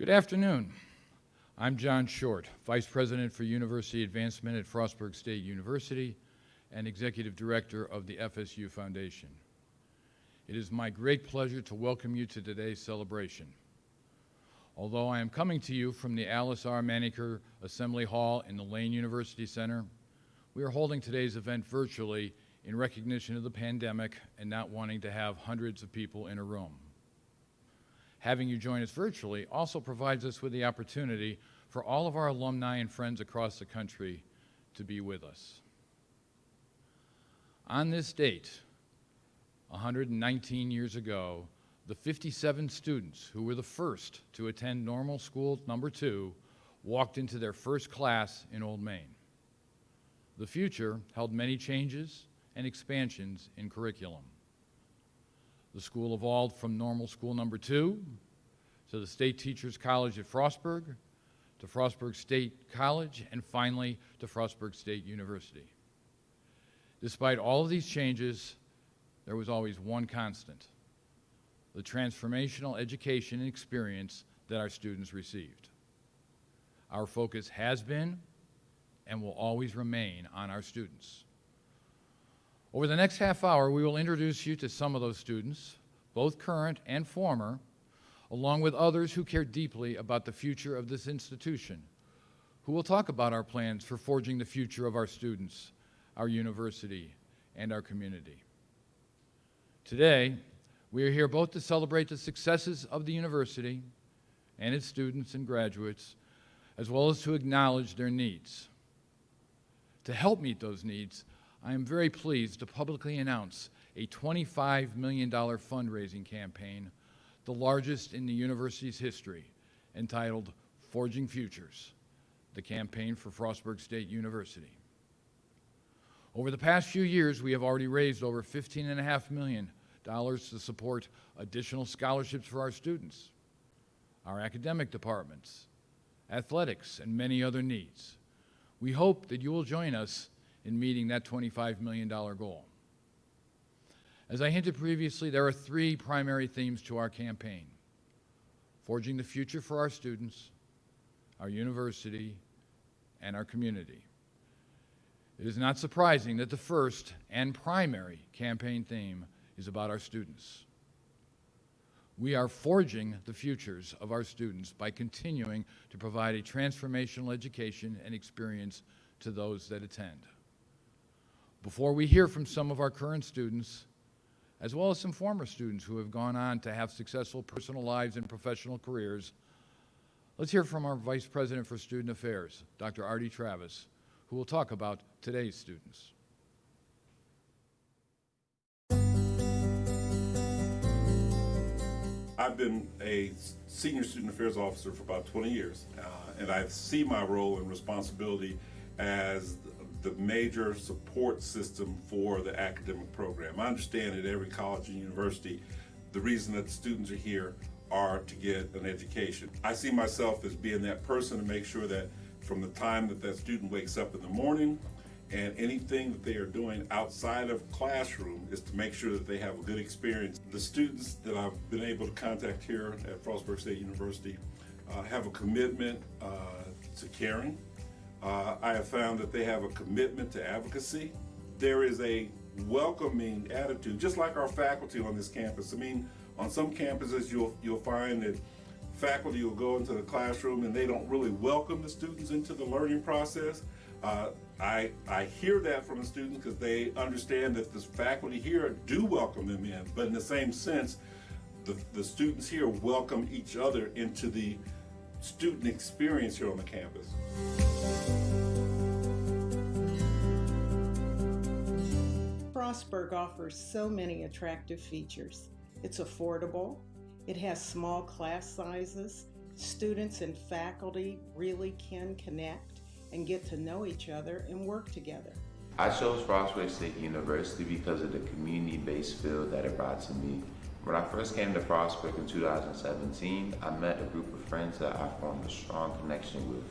Good afternoon. I'm John Short, Vice President for University Advancement at Frostburg State University and Executive Director of the FSU Foundation. It is my great pleasure to welcome you to today's celebration. Although I am coming to you from the Alice R. Maneker Assembly Hall in the Lane University Center, we are holding today's event virtually in recognition of the pandemic and not wanting to have hundreds of people in a room. Having you join us virtually also provides us with the opportunity for all of our alumni and friends across the country to be with us. On this date, 119 years ago, the 57 students who were the first to attend Normal School Number 2 walked into their first class in Old Main. The future held many changes and expansions in curriculum. The school evolved from Normal School Number 2 to the State Teachers College at Frostburg, to Frostburg State College, and finally to Frostburg State University. Despite all of these changes, there was always one constant: the transformational education and experience that our students received. Our focus has been and will always remain on our students. Over the next half hour, we will introduce you to some of those students, both current and former, along with others who care deeply about the future of this institution, who will talk about our plans for forging the future of our students, our university, and our community. Today, we are here both to celebrate the successes of the university and its students and graduates, as well as to acknowledge their needs. To help meet those needs, I am very pleased to publicly announce a $25 million fundraising campaign, the largest in the university's history, entitled Forging Futures, the campaign for Frostburg State University. Over the past few years, we have already raised over $15.5 million to support additional scholarships for our students, our academic departments, athletics, and many other needs. We hope that you will join us in meeting that $25 million goal. As I hinted previously, there are three primary themes to our campaign: forging the future for our students, our university, and our community. It is not surprising that the first and primary campaign theme is about our students. We are forging the futures of our students by continuing to provide a transformational education and experience to those that attend. Before we hear from some of our current students, as well as some former students who have gone on to have successful personal lives and professional careers, let's hear from our Vice President for Student Affairs, Dr. Artie Travis, who will talk about today's students. I've been a senior student affairs officer for about 20 years, and I see my role and responsibility as the major support system for the academic program. I understand at every college and university, the reason that the students are here are to get an education. I see myself as being that person to make sure that from the time that that student wakes up in the morning and anything that they are doing outside of classroom is to make sure that they have a good experience. The students that I've been able to contact here at Frostburg State University have a commitment to caring. I have found that they have a commitment to advocacy. There is a welcoming attitude, just like our faculty on this campus. I mean, on some campuses you'll find that faculty will go into the classroom and they don't really welcome the students into the learning process. I hear that from the students because they understand that the faculty here do welcome them in, but in the same sense, the students here welcome each other into the student experience here on the campus. Frostburg offers so many attractive features. It's affordable, it has small class sizes, students and faculty really can connect and get to know each other and work together. I chose Frostburg State University because of the community-based feel that it brought to me. When I first came to Frostburg in 2017, I met a group of friends that I formed a strong connection with.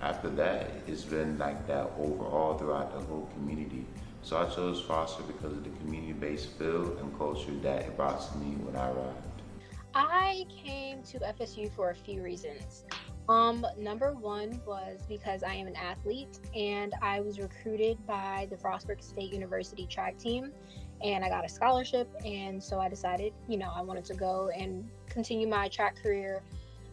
After that, it's been like that overall throughout the whole community. So I chose Frostburg because of the community-based feel and culture that it brought to me when I arrived. I came to FSU for a few reasons. Number one was because I am an athlete and I was recruited by the Frostburg State University track team and I got a scholarship. And so I decided, I wanted to go and continue my track career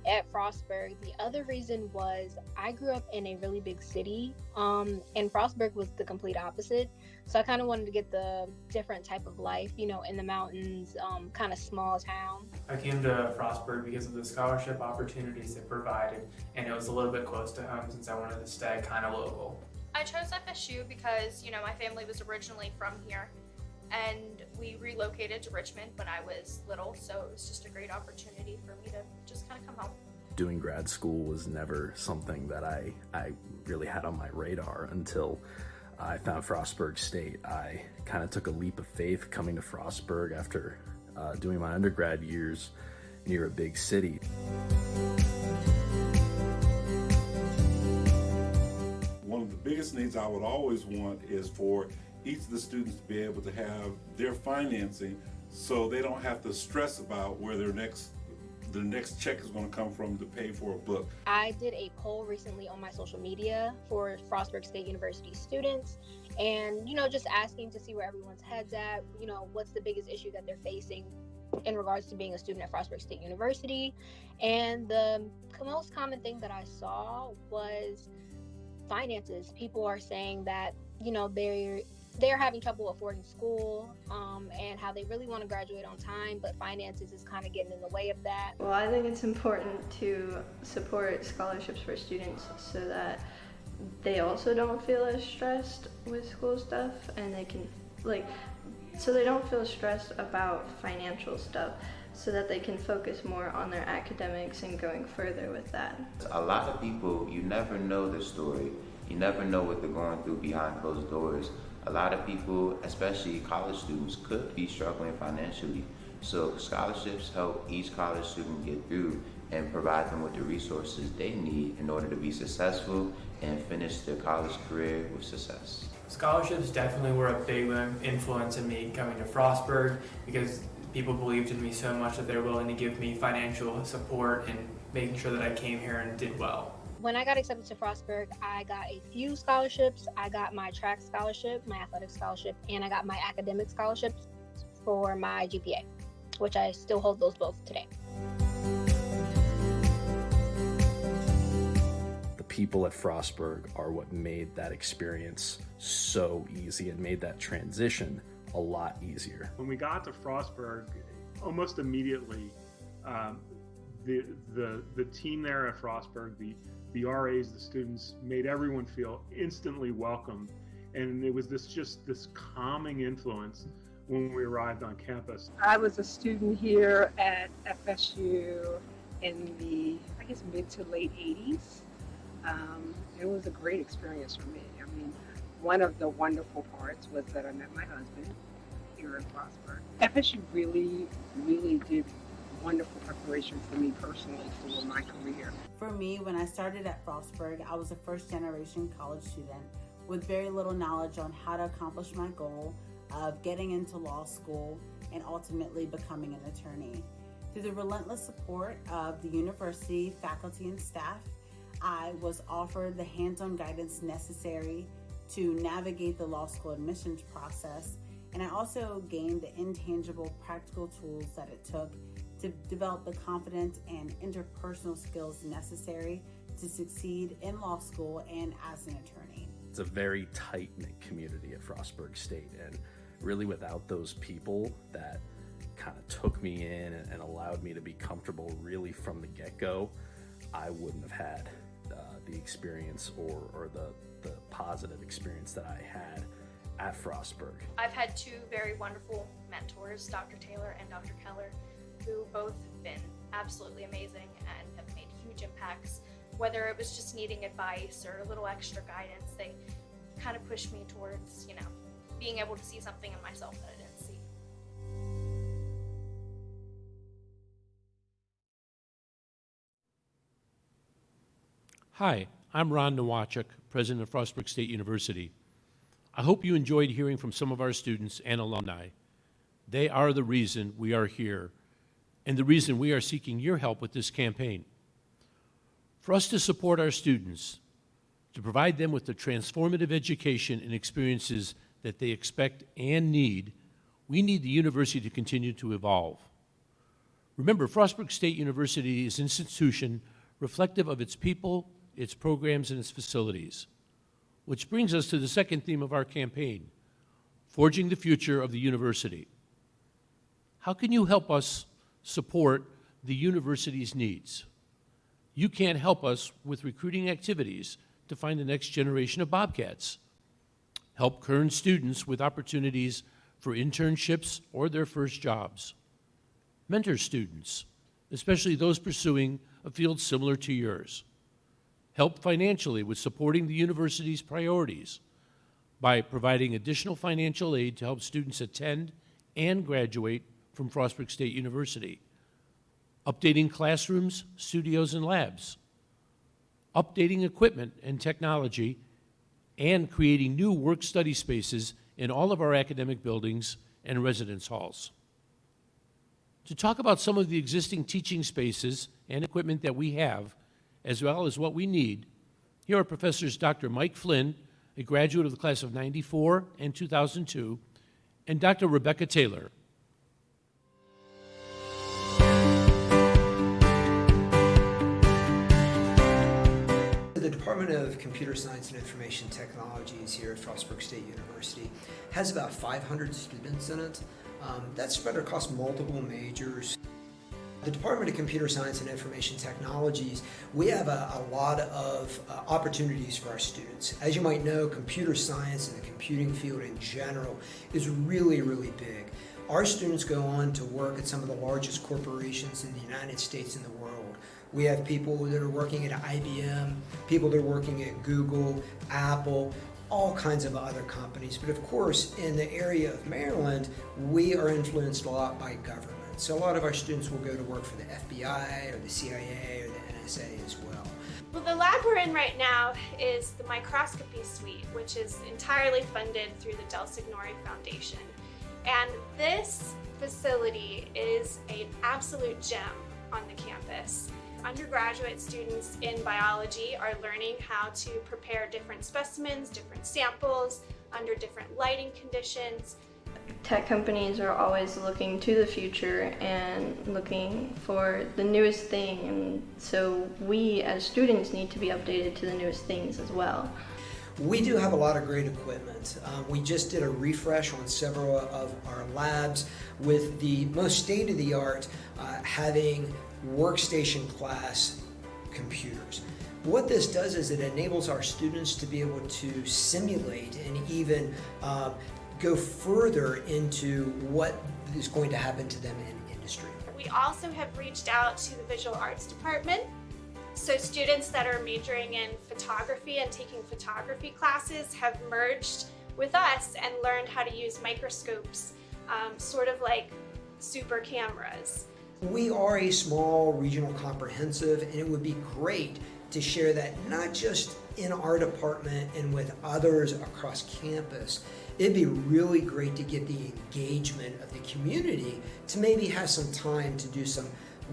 at Frostburg. The other reason was I grew up in a really big city, and Frostburg was the complete opposite. So I kind of wanted to get the different type of life, in the mountains, kind of small town. I came to Frostburg because of the scholarship opportunities it provided, and it was a little bit close to home since I wanted to stay kind of local. I chose FSU because, my family was originally from here, and we relocated to Richmond when I was little, so it was just a great opportunity for me to just kind of come home. Doing grad school was never something that I really had on my radar until I found Frostburg State. I kind of took a leap of faith coming to Frostburg after doing my undergrad years near a big city. One of the biggest needs I would always want is for each of the students to be able to have their financing so they don't have to stress about where their next check is going to come from to pay for a book. I did a poll recently on my social media for Frostburg State University students and, just asking to see where everyone's head's at, what's the biggest issue that they're facing in regards to being a student at Frostburg State University. And the most common thing that I saw was finances. People are saying that, they're having trouble affording school, and how they really want to graduate on time, but finances is kind of getting in the way of that. Well, I think it's important to support scholarships for students so that they also don't feel as stressed with school stuff, and they can, so they don't feel stressed about financial stuff, so that they can focus more on their academics and going further with that. A lot of people, you never know the story. You never know what they're going through behind closed doors. A lot of people, especially college students, could be struggling financially. So scholarships help each college student get through and provide them with the resources they need in order to be successful and finish their college career with success. Scholarships definitely were a big influence in me coming to Frostburg because people believed in me so much that they were willing to give me financial support and making sure that I came here and did well. When I got accepted to Frostburg, I got a few scholarships. I got my track scholarship, my athletic scholarship, and I got my academic scholarships for my GPA, which I still hold those both today. The people at Frostburg are what made that experience so easy and made that transition a lot easier. When we got to Frostburg, almost immediately, the team there at Frostburg, the RAs, the students, made everyone feel instantly welcome, and it was this calming influence when we arrived on campus. I was a student here at FSU in the, mid to late 80s. It was a great experience for me. One of the wonderful parts was that I met my husband here in Frostburg. FSU really did wonderful preparation for me personally for my career. For me, when I started at Frostburg, I was a first-generation college student with very little knowledge on how to accomplish my goal of getting into law school and ultimately becoming an attorney. Through the relentless support of the university, faculty, and staff, I was offered the hands-on guidance necessary to navigate the law school admissions process, and I also gained the intangible practical tools that it took to develop the confidence and interpersonal skills necessary to succeed in law school and as an attorney. It's a very tight-knit community at Frostburg State, and really without those people that kind of took me in and allowed me to be comfortable really from the get-go, I wouldn't have had the experience or the positive experience that I had at Frostburg. I've had two very wonderful mentors, Dr. Taylor and Dr. Keller, who both have been absolutely amazing and have made huge impacts. Whether it was just needing advice or a little extra guidance, they kind of pushed me towards, being able to see something in myself that I didn't see. Hi, I'm Ron Nowachuk, president of Frostburg State University. I hope you enjoyed hearing from some of our students and alumni. They are the reason we are here, and the reason we are seeking your help with this campaign. For us to support our students, to provide them with the transformative education and experiences that they expect and need, we need the university to continue to evolve. Remember, Frostburg State University is an institution reflective of its people, its programs, and its facilities. Which brings us to the second theme of our campaign, forging the future of the university. How can you help us support the university's needs? You can help us with recruiting activities to find the next generation of Bobcats. Help current students with opportunities for internships or their first jobs. Mentor students, especially those pursuing a field similar to yours. Help financially with supporting the university's priorities by providing additional financial aid to help students attend and graduate from Frostburg State University. Updating classrooms, studios, and labs. Updating equipment and technology, and creating new work-study spaces in all of our academic buildings and residence halls. To talk about some of the existing teaching spaces and equipment that we have, as well as what we need, here are Professors Dr. Mike Flynn, a graduate of the class of '94 and 2002, and Dr. Rebecca Taylor. The Department of Computer Science and Information Technologies here at Frostburg State University has about 500 students in it. That's spread across multiple majors. The Department of Computer Science and Information Technologies, we have a lot of opportunities for our students. As you might know, computer science and the computing field in general is really, really big. Our students go on to work at some of the largest corporations in the United States and the world. We have people that are working at IBM, people that are working at Google, Apple, all kinds of other companies. But of course, in the area of Maryland, we are influenced a lot by government. So a lot of our students will go to work for the FBI or the CIA or the NSA as well. Well, the lab we're in right now is the microscopy suite, which is entirely funded through the Del Signore Foundation. And this facility is an absolute gem on the campus. Undergraduate students in biology are learning how to prepare different specimens, different samples, under different lighting conditions. Tech companies are always looking to the future and looking for the newest thing, and so we as students need to be updated to the newest things as well. We do have a lot of great equipment. We just did a refresh on several of our labs with the most state-of-the-art having workstation class computers. What this does is it enables our students to be able to simulate and even go further into what is going to happen to them in industry. We also have reached out to the visual arts department. So students that are majoring in photography and taking photography classes have merged with us and learned how to use microscopes, sort of like super cameras. We are a small regional comprehensive, and it would be great to share that not just in our department and with others across campus. It'd be really great to get the engagement of the community to maybe have some time to do some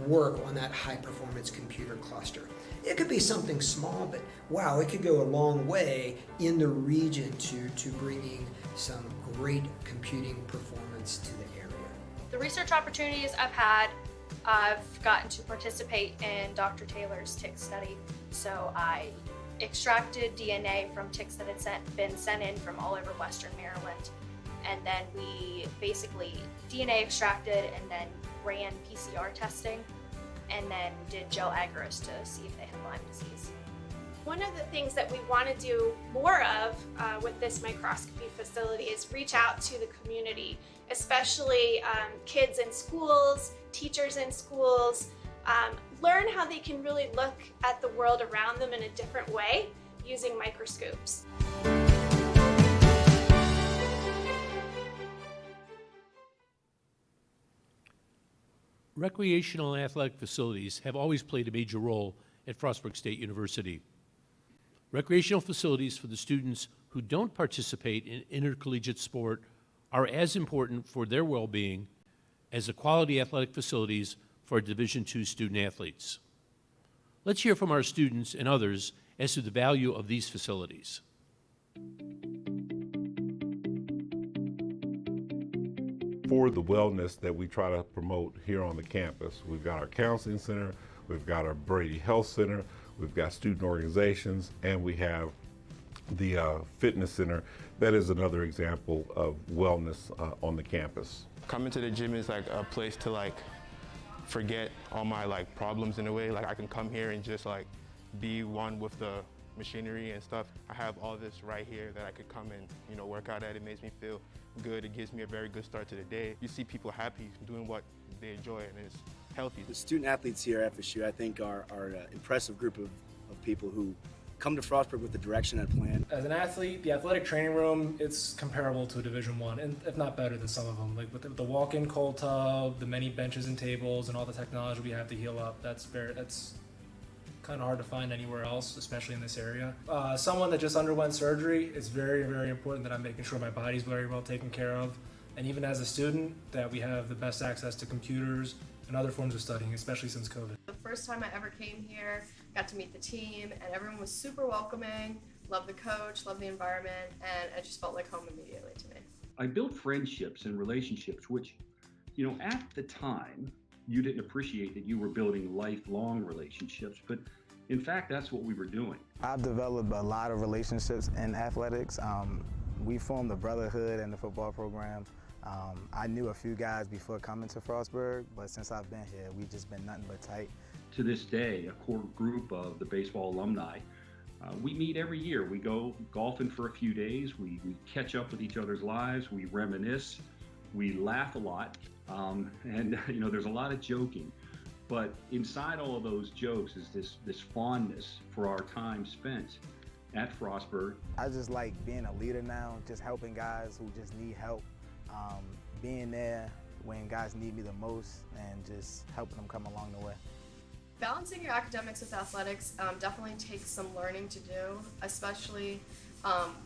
work on that high performance computer cluster. It could be something small, but wow, it could go a long way in the region to bringing some great computing performance to the area. The research opportunities I've had, I've gotten to participate in Dr. Taylor's tick study. So I extracted DNA from ticks that had been sent in from all over Western Maryland. And then we basically DNA extracted and then ran PCR testing and then did gel agarose to see if they had Lyme disease. One of the things that we want to do more of with this microscopy facility is reach out to the community, especially kids in schools, teachers in schools, learn how they can really look at the world around them in a different way using microscopes. Recreational and athletic facilities have always played a major role at Frostburg State University. Recreational facilities for the students who don't participate in intercollegiate sport are as important for their well-being as the quality athletic facilities for our Division II student athletes. Let's hear from our students and others as to the value of these facilities. For the wellness that we try to promote here on the campus, we've got our counseling center, we've got our Brady Health Center, we've got student organizations, and we have the fitness center. That is another example of wellness on the campus. Coming to the gym is like a place to like forget all my like problems in a way. Like I can come here and just like be one with the machinery and stuff. I have all this right here that I could come and, you know, work out at. It makes me feel good. It gives me a very good start to the day. You see people happy doing what they enjoy, and it's healthy. The student athletes here at FSU, I think, are an impressive group of people who come to Frostburg with the direction and plan. As an athlete, the athletic training room, it's comparable to a Division I, and if not better than some of them. Like with the walk-in cold tub, the many benches and tables, and all the technology we have to heal up, that's kind of hard to find anywhere else, especially in this area. Someone that just underwent surgery, it's very, very important that I'm making sure my body's very well taken care of. And even as a student, that we have the best access to computers and other forms of studying, especially since COVID. The first time I ever came here, got to meet the team, and everyone was super welcoming, loved the coach, loved the environment, and it just felt like home immediately to me. I built friendships and relationships which, you know, at the time, you didn't appreciate that you were building lifelong relationships, but in fact, that's what we were doing. I've developed a lot of relationships in athletics. We formed a brotherhood in the football program. I knew a few guys before coming to Frostburg, but since I've been here, we've just been nothing but tight. To this day, a core group of the baseball alumni, we meet every year. We go golfing for a few days. We catch up with each other's lives. We reminisce. We laugh a lot. And you know, there's a lot of joking. But inside all of those jokes is this fondness for our time spent at Frostburg. I just like being a leader now, just helping guys who just need help, being there when guys need me the most, and just helping them come along the way. Balancing your academics with athletics definitely takes some learning to do, especially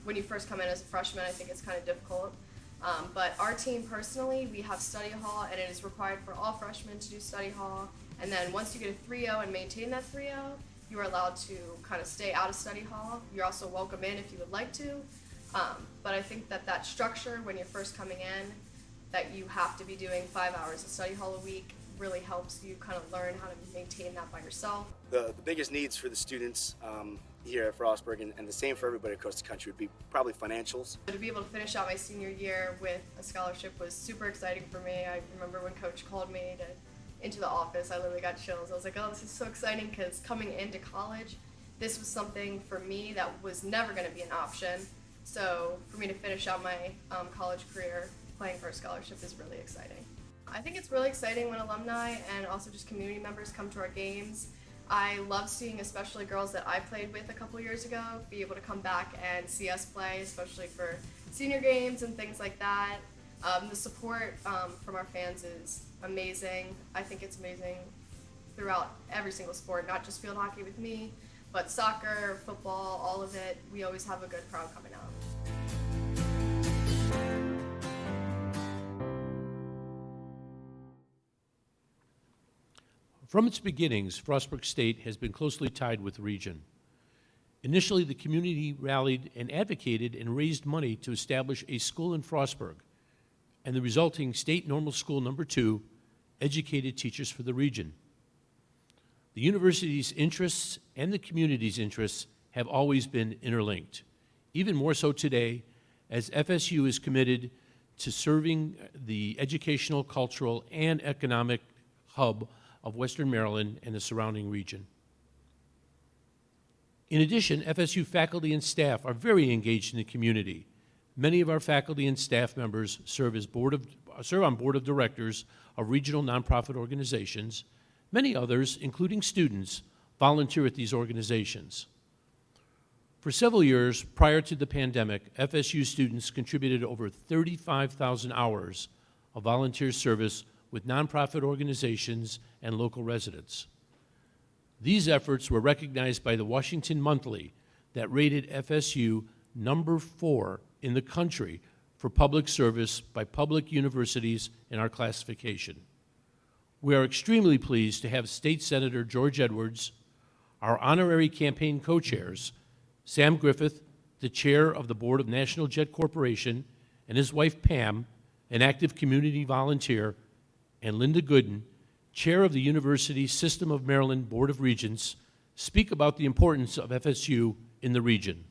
when you first come in as a freshman. I think it's kind of difficult. But our team personally, we have study hall, and it is required for all freshmen to do study hall. And then once you get a 3.0 and maintain that 3.0, you are allowed to kind of stay out of study hall. You're also welcome in if you would like to. But I think that structure when you're first coming in, that you have to be doing 5 hours of study hall a week, really helps you kind of learn how to maintain that by yourself. The biggest needs for the students here at Frostburg, and the same for everybody across the country, would be probably financials. To be able to finish out my senior year with a scholarship was super exciting for me. I remember when Coach called me into the office, I literally got chills. I was like, oh, this is so exciting, because coming into college, this was something for me that was never going to be an option. So for me to finish out my college career playing for a scholarship is really exciting. I think it's really exciting when alumni and also just community members come to our games. I love seeing especially girls that I played with a couple years ago be able to come back and see us play, especially for senior games and things like that. The support from our fans is amazing. I think it's amazing throughout every single sport, not just field hockey with me, but soccer, football, all of it. We always have a good crowd coming out. From its beginnings, Frostburg State has been closely tied with the region. Initially, the community rallied and advocated and raised money to establish a school in Frostburg, and the resulting State Normal School No. 2 educated teachers for the region. The university's interests and the community's interests have always been interlinked, even more so today, as FSU is committed to serving the educational, cultural, and economic hub of Western Maryland and the surrounding region. In addition, FSU faculty and staff are very engaged in the community. Many of our faculty and staff members serve on board of directors of regional nonprofit organizations. Many others, including students, volunteer at these organizations. For several years prior to the pandemic, FSU students contributed over 35,000 hours of volunteer service with nonprofit organizations and local residents. These efforts were recognized by the Washington Monthly that rated FSU number 4 in the country for public service by public universities in our classification. We are extremely pleased to have State Senator George Edwards, our honorary campaign co-chairs, Sam Griffith, the chair of the Board of National Jet Corporation, and his wife Pam, an active community volunteer, and Linda Gooden, chair of the University System of Maryland Board of Regents, speak about the importance of FSU in the region.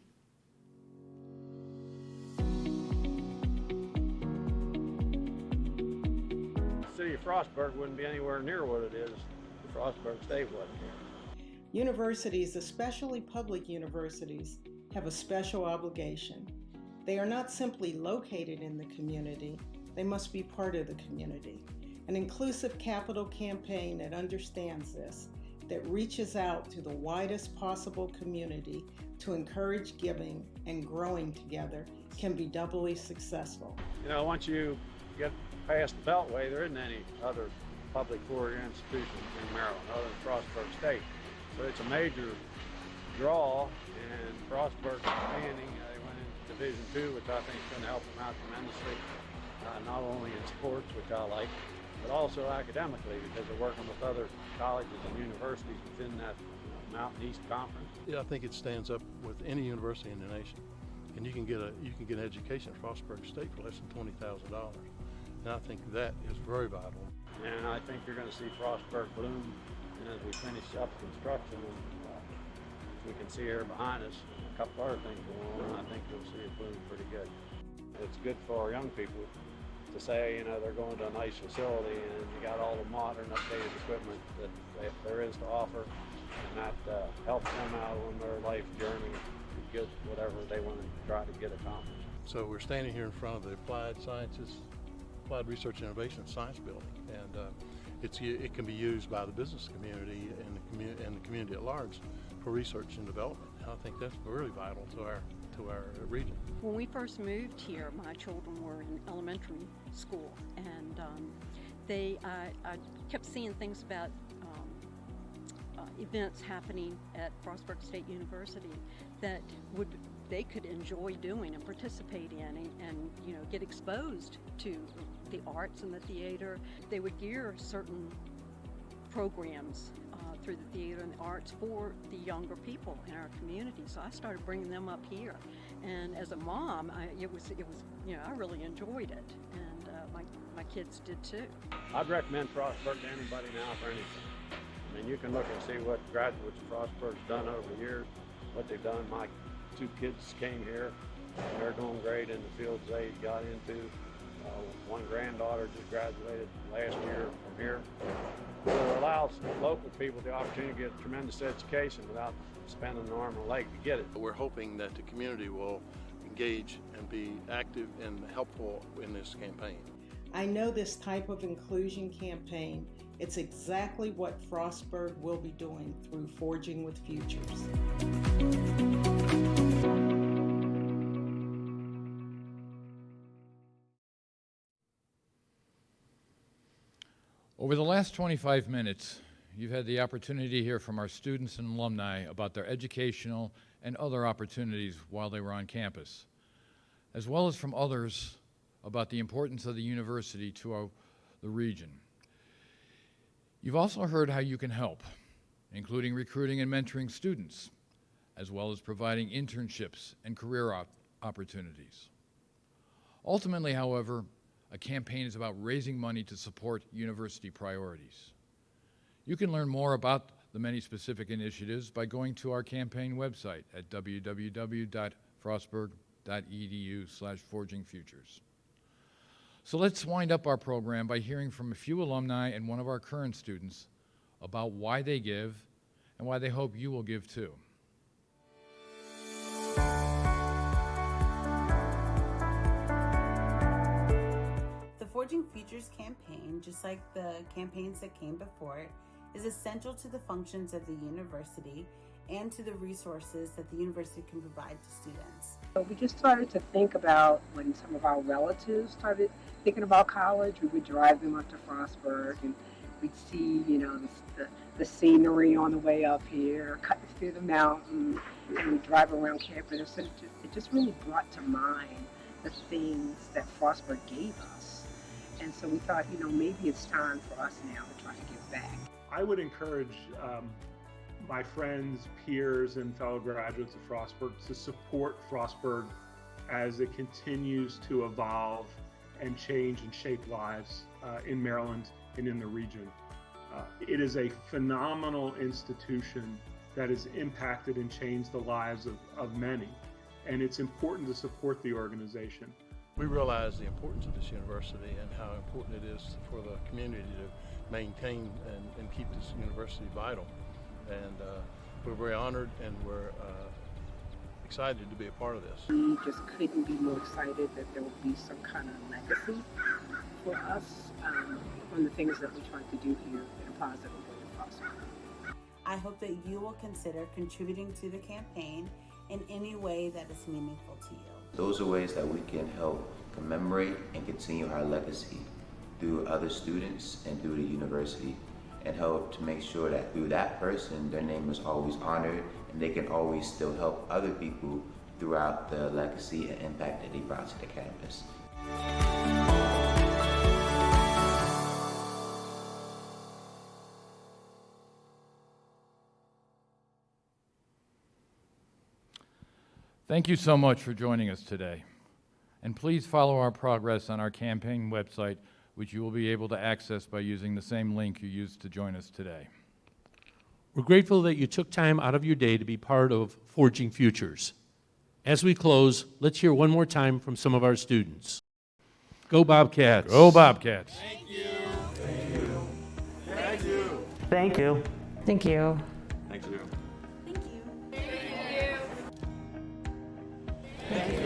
The city of Frostburg wouldn't be anywhere near what it is if Frostburg State wasn't here. Universities, especially public universities, have a special obligation. They are not simply located in the community, they must be part of the community. An inclusive capital campaign that understands this, that reaches out to the widest possible community to encourage giving and growing together, can be doubly successful. You know, once you get past the Beltway, there isn't any other public four-year institution in Maryland other than Frostburg State. So it's a major draw, and Frostburg expanding. They went into Division II, which I think is going to help them out tremendously, not only in sports, which I like, but also academically, because they're working with other colleges and universities within that Mountain East Conference. Yeah, I think it stands up with any university in the nation, and you can get an education at Frostburg State for less than $20,000, and I think that is very vital. And I think you're going to see Frostburg bloom, and as we finish up construction, as we can see here behind us, a couple other things going on, I think you'll see it bloom pretty good. It's good for our young people to say, you know, they're going to a nice facility and you got all the modern, updated equipment that there is to offer, and that helps them out on their life journey to get whatever they want to try to get accomplished. So we're standing here in front of the Applied Research and Innovation Science Building, and it can be used by the business community and the community at large for research and development. And I think that's really vital to our region. When we first moved here, my children were in elementary school, and I kept seeing things about events happening at Frostburg State University that they could enjoy doing and participate in, and you know, get exposed to the arts and the theater. They would gear certain programs through the theater and the arts for the younger people in our community. So I started bringing them up here, and as a mom, it was you know, I really enjoyed it, and my kids did too. I'd recommend Frostburg to anybody now for anything. I mean, you can look and see what graduates of Frostburg's done over the years, what they've done. My two kids came here, and they're doing great in the fields they got into. One granddaughter just graduated last year from here. So it allows local people the opportunity to get a tremendous education without spending an arm and a leg to get it. We're hoping that the community will engage and be active and helpful in this campaign. I know this type of inclusion campaign, it's exactly what Frostburg will be doing through Forging with Futures. Over the last 25 minutes, you've had the opportunity to hear from our students and alumni about their educational and other opportunities while they were on campus, as well as from others about the importance of the university to the region. You've also heard how you can help, including recruiting and mentoring students, as well as providing internships and career opportunities. Ultimately, however, a campaign is about raising money to support university priorities. You can learn more about the many specific initiatives by going to our campaign website at www.frostburg.edu/forgingfutures. So let's wind up our program by hearing from a few alumni and one of our current students about why they give and why they hope you will give too. Forging Futures campaign, just like the campaigns that came before it, is essential to the functions of the university and to the resources that the university can provide to students. So we just started to think about when some of our relatives started thinking about college. We would drive them up to Frostburg, and we'd see, you know, the scenery on the way up here, cutting through the mountain, and we'd drive around campus. And it just really brought to mind the things that Frostburg gave us. And so we thought, maybe it's time for us now to try to give back. I would encourage my friends, peers, and fellow graduates of Frostburg to support Frostburg as it continues to evolve and change and shape lives in Maryland and in the region. It is a phenomenal institution that has impacted and changed the lives of many, and it's important to support the organization. We realize the importance of this university and how important it is for the community to maintain and keep this university vital. And we're very honored and we're excited to be a part of this. We just couldn't be more excited that there will be some kind of legacy for us on the things that we're trying to do here in a positive way if possible. I hope that you will consider contributing to the campaign in any way that is meaningful to you. Those are ways that we can help commemorate and continue our legacy through other students and through the university, and help to make sure that through that person, their name is always honored and they can always still help other people throughout the legacy and impact that they brought to the campus. Thank you so much for joining us today. And please follow our progress on our campaign website, which you will be able to access by using the same link you used to join us today. We're grateful that you took time out of your day to be part of Forging Futures. As we close, let's hear one more time from some of our students. Go Bobcats. Go Bobcats. Thank you. Thank you. Thank you. Thank you. Thank you. Thank you. Thank you. Thank you.